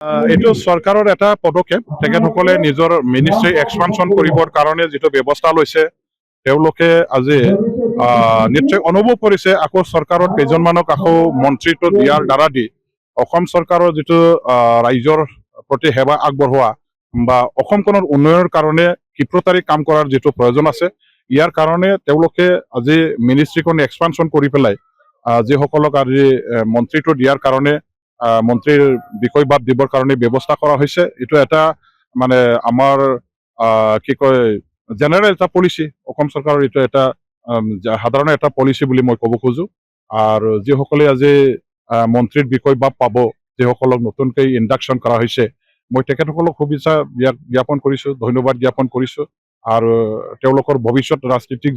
এইটো চৰকাৰৰ এটা পদক্ষেপ তেখেতসকলে নিজৰ মিনিষ্ট্ৰী এক্সপানশ্যন কৰিবৰ কাৰণে যিটো ব্যৱস্থা লৈছে তেওঁলোকে আজি নিশ্চয় অনুভৱ কৰিছে আকৌ চৰকাৰত কেইজনমানক আকৌ মন্ত্ৰীত্ব দিয়াৰ দ্বাৰা দি অসম চৰকাৰৰ যিটো ৰাইজৰ প্ৰতি সেৱা আগবঢ়োৱা বা অসমখনৰ উন্নয়নৰ কাৰণে ক্ষিপ্ৰতাৰী কাম কৰাৰ যিটো প্ৰয়োজন আছে ইয়াৰ কাৰণে তেওঁলোকে আজি মিনিষ্ট্ৰীখন এক্সপানশ্যন কৰি পেলাই যিসকলক আজি মন্ত্ৰীত্ব দিয়াৰ কাৰণে মন্ত্ৰীৰ বিষয়বাদ দিবৰ কাৰণে ব্যৱস্থা কৰা হৈছে এইটো এটা মানে আমাৰ কি কয় জেনেৰেল এটা পলিচি অসম চৰকাৰৰ এইটো এটা সাধাৰণ এটা পলিচি বুলি মই ক'ব খোজো আৰু যিসকলে আজি মন্ত্ৰীৰ বিষয়বাদ পাব যিসকলক নতুনকৈ ইণ্ডাকশ্যন কৰা হৈছে মই তেখেতসকলক শুভেচ্ছা জ্ঞাপন কৰিছোঁ ধন্যবাদ জ্ঞাপন কৰিছোঁ আৰু তেওঁলোকৰ ভৱিষ্যত ৰাজনীতিক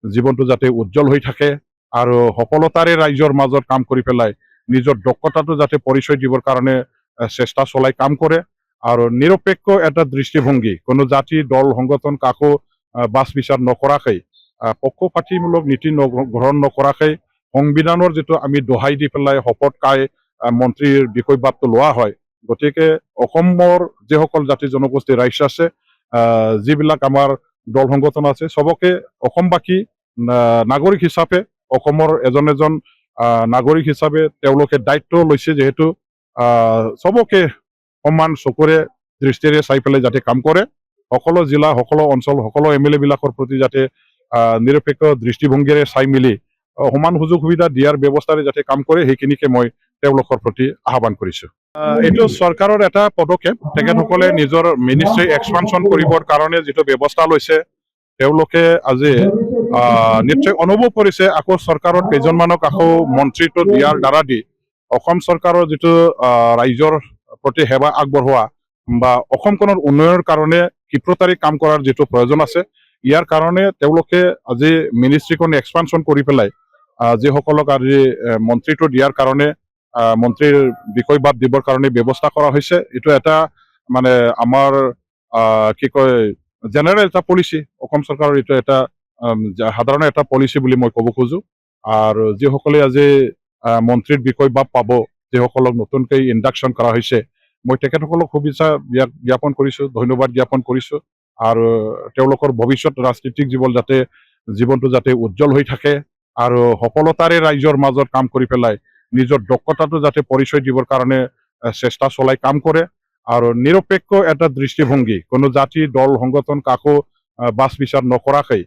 জীৱনটো যাতে উজ্জ্বল হৈ থাকে আৰু সফলতাৰে ৰাইজৰ মাজত কাম কৰি পেলাই নিজৰ দক্ষতাটো যাতে পৰিচয় দিবৰ কাৰণে চেষ্টা চলাই কাম কৰে আৰু নিৰপেক্ষ এটা দৃষ্টিভংগী কোনো জাতি দল সংগঠন কাকো বাছ বিচাৰ নকৰাকৈ পক্ষপাতিমূলক নীতি গ্ৰহণ নকৰাকৈ সংবিধানৰ যিটো আমি দোহাই দি পেলাই শপত খাই মন্ত্ৰীৰ বিষয়বাদটো লোৱা হয় গতিকে অসমৰ যিসকল জাতি জনগোষ্ঠী ৰাইজ আছে যিবিলাক আমাৰ দল সংগঠন আছে চবকে অসমবাসী নাগৰিক হিচাপে অসমৰ এজন নাগৰিক হিচাপে তেওঁলোকে দায়িত্ব লৈছে যিহেতু চবকে সমান চকুৰে দৃষ্টিৰে চাই পেলাই যাতে কাম কৰে সকলো জিলা সকলো অঞ্চল সকলো MLA বিলাকৰ প্ৰতি যাতে নিৰপেক্ষ দৃষ্টিভংগীৰে চাই মেলি সমান সুযোগ সুবিধা দিয়াৰ ব্যৱস্থাৰে যাতে কাম কৰে সেইখিনিকে মই তেওঁলোকৰ প্ৰতি আহ্বান কৰিছোঁ এইটো চৰকাৰৰ এটা পদক্ষেপ তেখেতসকলে নিজৰ মিনিষ্ট্ৰী এক্সপানশ্যন কৰিবৰ কাৰণে যিটো ব্যৱস্থা লৈছে তেওঁলোকে আজি নিশ্চয় অনুভৱ কৰিছে আকৌ চৰকাৰত কেইজনমানক আকৌ মন্ত্ৰীত্ব দিয়াৰ দ্বাৰা দি অসম চৰকাৰৰ যিটো ৰাইজৰ প্ৰতি সেৱা আগবঢ়োৱা বা অসমখনৰ উন্নয়নৰ কাৰণে ক্ষিপ্ৰতাৰী কাম কৰাৰ যিটো প্ৰয়োজন আছে ইয়াৰ কাৰণে তেওঁলোকে আজি মিনিষ্ট্ৰীখন এক্সপানশ্যন কৰি পেলাই যিসকলক আজি মন্ত্ৰীত্ব দিয়াৰ কাৰণে মন্ত্ৰীৰ বিষয়বাদ দিবৰ কাৰণে ব্যৱস্থা কৰা হৈছে এইটো এটা মানে আমাৰ কি কয় জেনেৰেল এটা পলিচি অসম চৰকাৰৰ এইটো এটা সাধাৰণ এটা পলিচি বুলি মই ক'ব খোজো আৰু যিসকলে আজি মন্ত্ৰীৰ বিষয়বাদ পাব যিসকলক নতুনকৈ ইণ্ডাকশ্যন কৰা হৈছে মই তেখেতসকলক শুভেচ্ছা জ্ঞাপন কৰিছোঁ ধন্যবাদ জ্ঞাপন কৰিছোঁ আৰু তেওঁলোকৰ ভৱিষ্যত ৰাজনীতিক জীৱনটো যাতে উজ্জ্বল হৈ থাকে আৰু সফলতাৰে ৰাইজৰ মাজত কাম কৰি পেলাই নিজৰ দক্ষতাটো যাতে পৰিচয় দিবৰ কাৰণে চেষ্টা চলাই কাম কৰে আৰু নিৰপেক্ষ এটা দৃষ্টিভংগী কোনো জাতি দল সংগঠন কাকো বাছ বিচাৰ নকৰাকৈ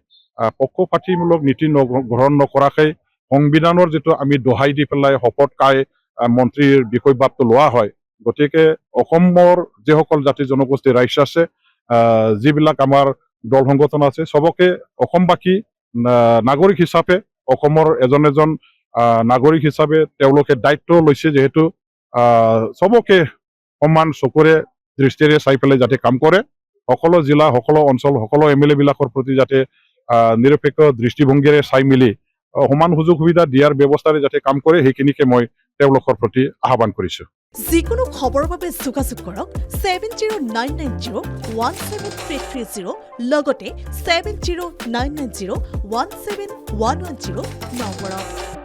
পক্ষপাতিমূলক নীতি গ্ৰহণ নকৰাকৈ সংবিধানৰ যিটো আমি দোহাই দি পেলাই শপত খাই মন্ত্ৰীৰ বিষয়বাদটো লোৱা হয় গতিকে অসমৰ যিসকল জাতি জনগোষ্ঠী ৰাইজ আছে যিবিলাক আমাৰ দল সংগঠন আছে চবকে অসমবাসী নাগৰিক হিচাপে অসমৰ এজন নাগৰিক হিচাপে তেওঁলোকে দায়িত্ব লৈছে যিহেতু চবকে সমান চকুৰে দৃষ্টিৰে চাই পেলাই যাতে কাম কৰে সকলো জিলা সকলো অঞ্চল সকলো MLA বিলাকৰ প্ৰতি যাতে নিৰপেক্ষ দৃষ্টিভংগীৰে চাই মেলি সমান সুযোগ সুবিধা দিয়াৰ ব্যৱস্থাৰে যাতে কাম কৰে সেইখিনিকে মই তেওঁলোকৰ প্ৰতি আহ্বান কৰিছোঁ যিকোনো খবৰৰ বাবে যোগাযোগ কৰক 7099017330 লগতে 7099017110 নম্বৰত